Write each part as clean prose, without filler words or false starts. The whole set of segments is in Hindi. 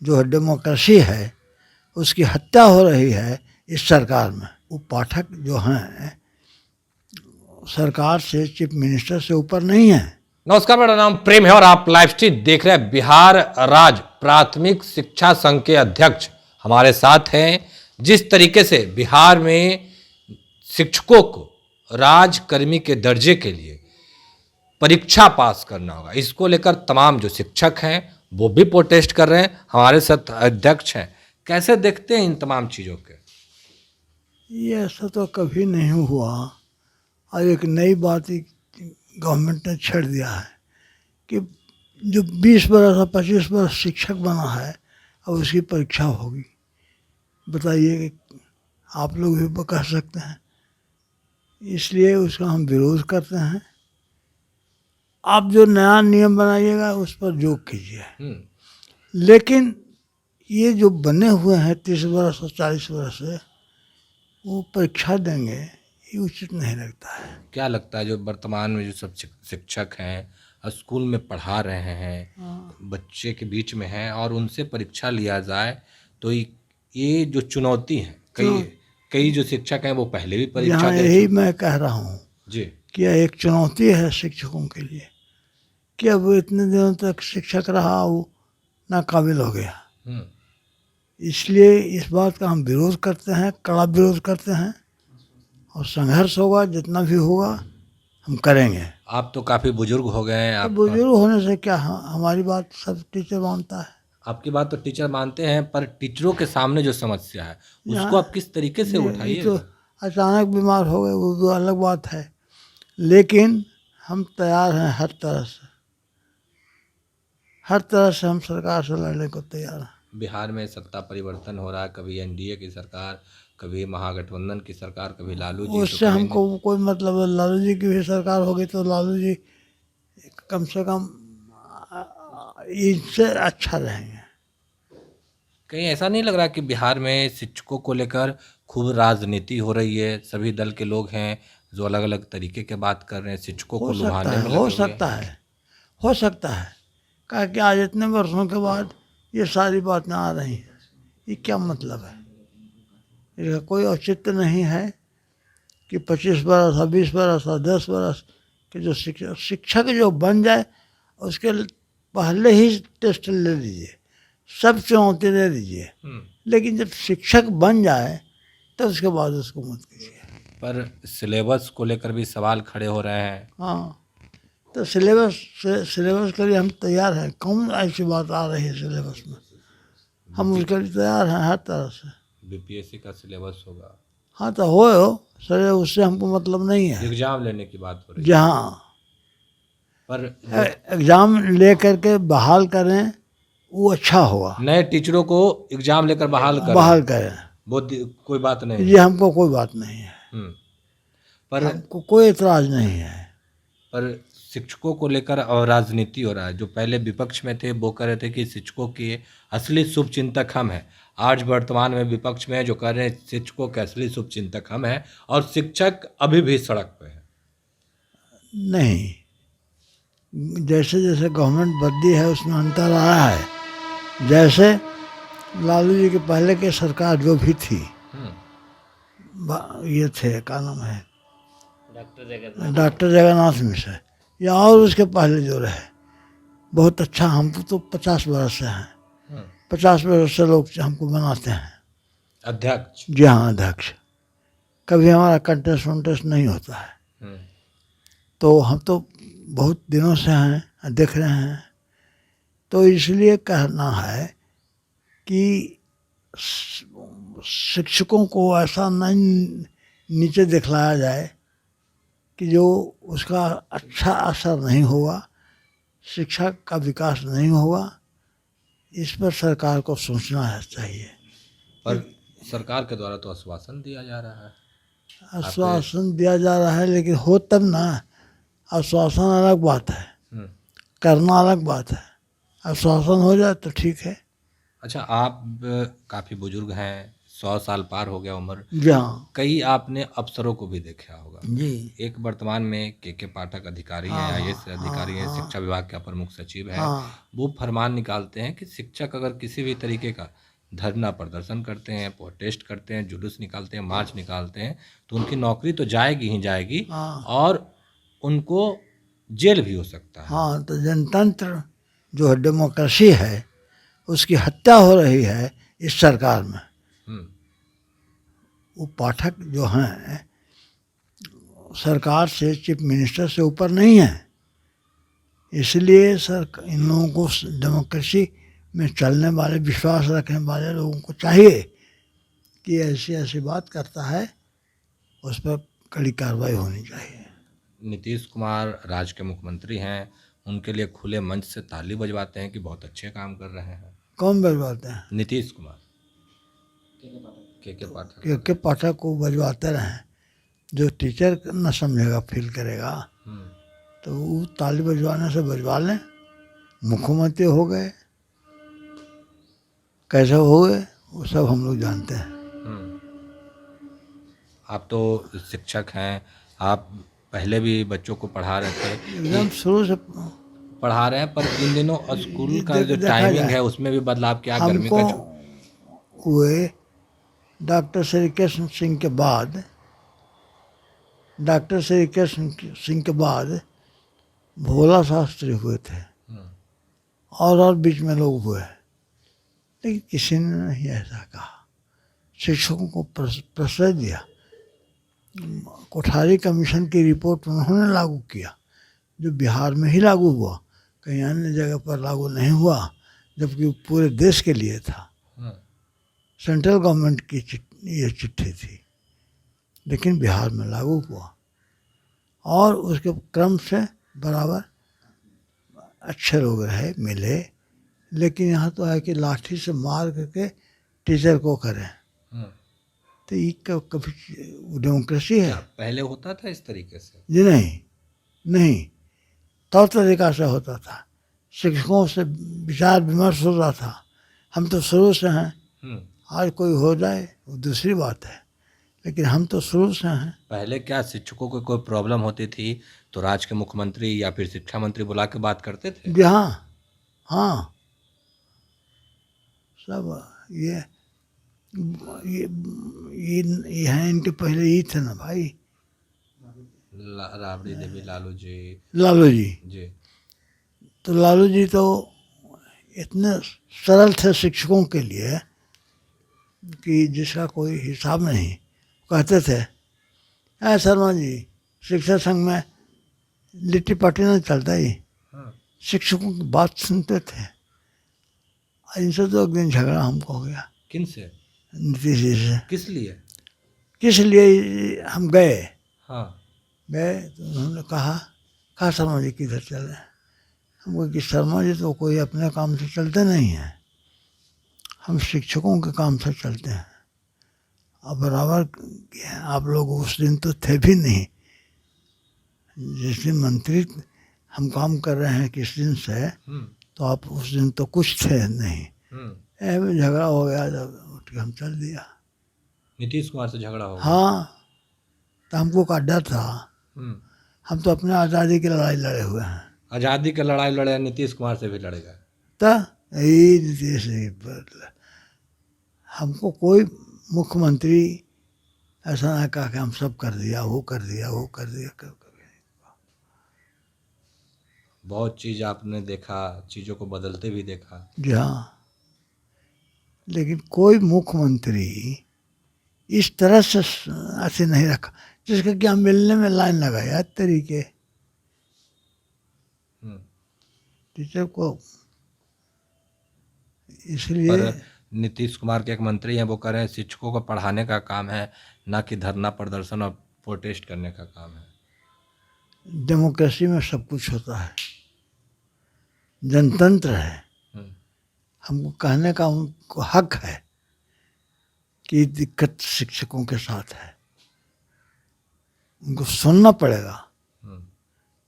जो डेमोक्रेसी है उसकी हत्या हो रही है इस सरकार में। वो पाठक जो हैं सरकार से, चीफ मिनिस्टर से ऊपर नहीं है। नमस्कार, मेरा नाम प्रेम है और आप लाइव स्ट्रीम देख रहे हैं। बिहार राज्य प्राथमिक शिक्षा संघ के अध्यक्ष हमारे साथ हैं। जिस तरीके से बिहार में शिक्षकों को राजकर्मी के दर्जे के लिए परीक्षा पास करना होगा, इसको लेकर तमाम जो शिक्षक हैं वो भी प्रोटेस्ट कर रहे हैं। हमारे साथ अध्यक्ष हैं, कैसे देखते हैं इन तमाम चीज़ों के? ये ऐसा तो कभी नहीं हुआ और एक नई बात गवर्नमेंट ने छेड़ दिया है कि जो 20 बरस और 25 बरस शिक्षक बना है अब उसकी परीक्षा होगी। बताइए कि आप लोग भी कह सकते हैं, इसलिए उसका हम विरोध करते हैं। आप जो नया नियम बनाइएगा उस पर जोक कीजिए, लेकिन ये जो बने हुए हैं 30 बरस और 40 बरस से वो परीक्षा देंगे, ये उचित नहीं लगता है। क्या लगता है जो वर्तमान में जो सब शिक्षक हैं स्कूल में पढ़ा रहे हैं, बच्चे के बीच में हैं और उनसे परीक्षा लिया जाए तो ये जो चुनौती है, कई जो शिक्षक हैं वो पहले भी परीक्षा दे यही मैं कह रहा हूँ जी कि यह एक चुनौती है शिक्षकों के लिए कि अब इतने दिनों तक शिक्षक रहा वो नाकाबिल हो गया। इसलिए इस बात का हम विरोध करते हैं, कड़ा विरोध करते हैं और संघर्ष होगा, जितना भी होगा हम करेंगे। आप तो काफ़ी बुजुर्ग हो गए हैं। तो बुजुर्ग होने से क्या, हमारी बात सब टीचर मानता है। आपकी बात तो टीचर मानते हैं, पर टीचरों के सामने जो समस्या है उसको आप किस तरीके से उठाइए? तो अचानक बीमार हो गए वो तो अलग बात है, लेकिन हम तैयार हैं हर तरह से हम सरकार से लड़ने को तैयार हैं। बिहार में सत्ता परिवर्तन हो रहा है, कभी एनडीए की सरकार, कभी महागठबंधन की सरकार, कभी लालू जी। उससे हमको कोई मतलब है, लालू जी की भी सरकार होगी तो लालू जी कम से कम इससे अच्छा रहेंगे। कहीं ऐसा नहीं लग रहा कि बिहार में शिक्षकों को लेकर खूब राजनीति हो रही है? सभी दल के लोग हैं जो अलग अलग तरीके के बात कर रहे हैं, शिक्षकों को लुभाने में हो सकता है कहा कि आज इतने वर्षों के बाद ये सारी बातें आ रही हैं, ये क्या मतलब है? इसका कोई औचित्य नहीं है कि 25 बरस और 20 बरस और 10 बरस के जो शिक्षक जो बन जाए उसके पहले ही टेस्ट ले लीजिए, सब चुनौती ले लीजिए, लेकिन जब शिक्षक बन जाए तो उसके बाद उसको मत कीजिए। पर सिलेबस को लेकर भी सवाल खड़े हो रहे हैं। हाँ, तो सिलेबस के लिए हम तैयार हैं। कौन ऐसी बात आ रही है सिलेबस में? हम उसके लिए तैयार हैं हर तरह से। बीपीएससी का सिलेबस होगा। हाँ तो हो सर, उससे हमको मतलब नहीं है। एग्जाम लेने की बात हो रही है। जहाँ पर एग्ज़ाम ले करके बहाल करें वो अच्छा होगा। नए टीचरों को एग्जाम लेकर बहाल करें वो कोई बात नहीं। ये हमको कोई बात नहीं है, पर हमको कोई एतराज़ नहीं है। पर शिक्षकों को लेकर और राजनीति हो रहा है। जो पहले विपक्ष में थे वो कह रहे थे कि शिक्षकों के असली शुभचिंतक हम हैं। आज वर्तमान में विपक्ष में जो कह रहे हैं शिक्षकों के असली शुभचिंतक हम हैं और शिक्षक अभी भी सड़क पे है। नहीं, जैसे जैसे गवर्नमेंट बदली है उसमें अंतर आ रहा है। जैसे लालू जी के पहले की सरकार जो भी थी, ये थे, क्या नाम है, डॉक्टर जगन्नाथ मिश्र, या और उसके पहले जो रहे बहुत अच्छा। हम तो 50 बरस से हैं, 50 बरस से लोग हमको बनाते हैं अध्यक्ष। जी हाँ, अध्यक्ष। कभी हमारा कंटेस्ट वंटेस्ट नहीं होता है। तो हम तो बहुत दिनों से हैं, देख रहे हैं। तो इसलिए कहना है कि शिक्षकों को ऐसा नहीं नीचे दिखलाया जाए कि जो उसका अच्छा असर नहीं होगा, शिक्षा का विकास नहीं होगा। इस पर सरकार को सोचना चाहिए। पर सरकार के द्वारा तो आश्वासन दिया जा रहा है। आश्वासन दिया जा रहा है, लेकिन हो तब ना। आश्वासन अलग बात है, करना अलग बात है। आश्वासन हो जाए तो ठीक है। अच्छा, आप काफ़ी बुजुर्ग हैं, 100 साल पार हो गया उम्र। जी हाँ कई आपने अफसरों को भी देखा होगा। जी एक वर्तमान में के पाठक अधिकारी हैं, हाँ आईएएस अधिकारी हैं, हाँ शिक्षा विभाग के अपर मुख्य सचिव हैं। हाँ वो फरमान निकालते हैं कि शिक्षक अगर किसी भी तरीके का धरना प्रदर्शन करते हैं, प्रोटेस्ट करते हैं, जुलूस निकालते हैं, मार्च निकालते हैं, तो उनकी नौकरी तो जाएगी ही जाएगी हाँ और उनको जेल भी हो सकता है। हाँ। तो जनतंत्र जो है, डेमोक्रेसी है, उसकी हत्या हो रही है इस सरकार में। हम्म, वो पाठक जो हैं सरकार से, चीफ मिनिस्टर से ऊपर नहीं है। इसलिए सर इन लोगों को डेमोक्रेसी में चलने वाले, विश्वास रखने वाले लोगों को चाहिए कि ऐसी ऐसी बात करता है, उस पर कड़ी कार्रवाई होनी चाहिए। नीतीश कुमार राज्य के मुख्यमंत्री हैं, उनके लिए खुले मंच से ताली बजवाते हैं कि बहुत अच्छे काम कर रहे हैं। कौन बजवाते हैं? नीतीश कुमार, के पाठक। के पाठक को बजवाते रहें। जो टीचर न समझेगा, फील करेगा, हम्म, तो वो ताली बजवाने से बजवा लें। मुख्यमंत्री हो गए, कैसे हो गए वो सब हम लोग जानते हैं। हम्म। आप तो शिक्षक हैं, आप पहले भी बच्चों को पढ़ा रहे थे, एकदम शुरू से पढ़ा रहे हैं, पर इन दिनों स्कूल का जो देखा टाइमिंग जाए, है उसमें भी बदलाव किया। गर्मी हमको का हुए डॉक्टर श्री कृष्ण सिंह के बाद, डॉक्टर श्री कृष्ण सिंह के बाद भोला शास्त्री हुए थे, और बीच में लोग हुए, लेकिन किसी ने नहीं ऐसा कहा। शिक्षकों को प्रश्रय दिया। कोठारी कमीशन की रिपोर्ट उन्होंने लागू किया, जो बिहार में ही लागू हुआ, कहीं अन्य जगह पर लागू नहीं हुआ, जबकि पूरे देश के लिए था। सेंट्रल गवर्नमेंट की ये चिट्ठी थी, लेकिन बिहार में लागू हुआ, और उसके क्रम से बराबर अच्छे लोग रहे, मिले। लेकिन यहाँ तो है कि लाठी से मार करके टीचर को करें, तो ये कभी डेमोक्रेसी है? पहले होता था इस तरीके से? जी नहीं, नहीं, तौर तरीका से होता था। शिक्षकों से विचार विमर्श होता था। हम तो शुरू से हैं, आज कोई हो जाए वो दूसरी बात है, लेकिन हम तो शुरू से हैं। पहले क्या शिक्षकों को कोई प्रॉब्लम होती थी तो राज्य के मुख्यमंत्री या फिर शिक्षा मंत्री बुला के बात करते थे? जी हाँ हाँ, सब ये हैं, इनके पहले ही थे ना भाई, राबड़ी देवी, लालू जी। लालू जी। जी। तो लालू जी तो इतने सरल थे शिक्षकों के लिए कि जिसका कोई हिसाब नहीं। कहते थे, ऐ शर्मा जी, शिक्षा संघ में लिट्टी पार्टी नहीं चलता ही। शिक्षकों की बात सुनते थे। इनसे तो एक दिन झगड़ा हमको हो गया। किन से? नीतीश जी से। किस लिए? किस लिए हम गए? हाँ। गए तो उन्होंने कहा शर्मा जी किधर चले? हमको कि शर्मा जी तो कोई अपने काम से चलते नहीं हैं, हम शिक्षकों के काम से चलते हैं। अब बराबर आप लोग उस दिन तो थे भी नहीं, जिस दिन मंत्री हम काम कर रहे हैं किस दिन से, तो आप उस दिन तो कुछ थे नहीं। झगड़ा हो गया, जब उठ के हम चल दिया। नीतीश कुमार से झगड़ा हो गया? हाँ, तो हमको का डर था। हम तो अपने आज़ादी की लड़ाई लड़े हुए हैं। आज़ादी की लड़ाई लड़े, नीतीश कुमार से भी लड़ेगा? तो यही नीतीश हमको कोई मुख्यमंत्री ऐसा ना कहा कि हम सब कर दिया, वो कर दिया, वो कर दिया, कभी बहुत चीज़ आपने देखा, चीज़ों को बदलते भी देखा। जी हाँ, लेकिन कोई मुख्यमंत्री इस तरह से ऐसे नहीं रखा जिसका कि हम मिलने में लाइन लगाया तरीके। टीचर को इसलिए पर नीतीश कुमार के एक मंत्री हैं, वो कह रहे हैं शिक्षकों को पढ़ाने का काम है, ना कि धरना प्रदर्शन और प्रोटेस्ट करने का काम है। डेमोक्रेसी में सब कुछ होता है, जनतंत्र है। हमको कहने का उनको हक है कि दिक्कत शिक्षकों के साथ है, उनको सुनना पड़ेगा।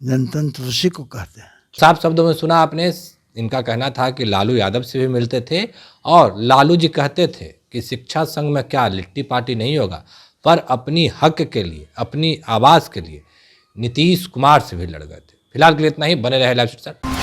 जनतंत्र उसी को कहते हैं। साफ शब्दों में सुना आपने, इनका कहना था कि लालू यादव से भी मिलते थे और लालू जी कहते थे कि शिक्षा संघ में क्या लिट्टी पार्टी नहीं होगा, पर अपनी हक के लिए, अपनी आवाज़ के लिए नीतीश कुमार से भी लड़ गए थे। फिलहाल के लिए इतना ही। बने रहे लाइव स्टेशन।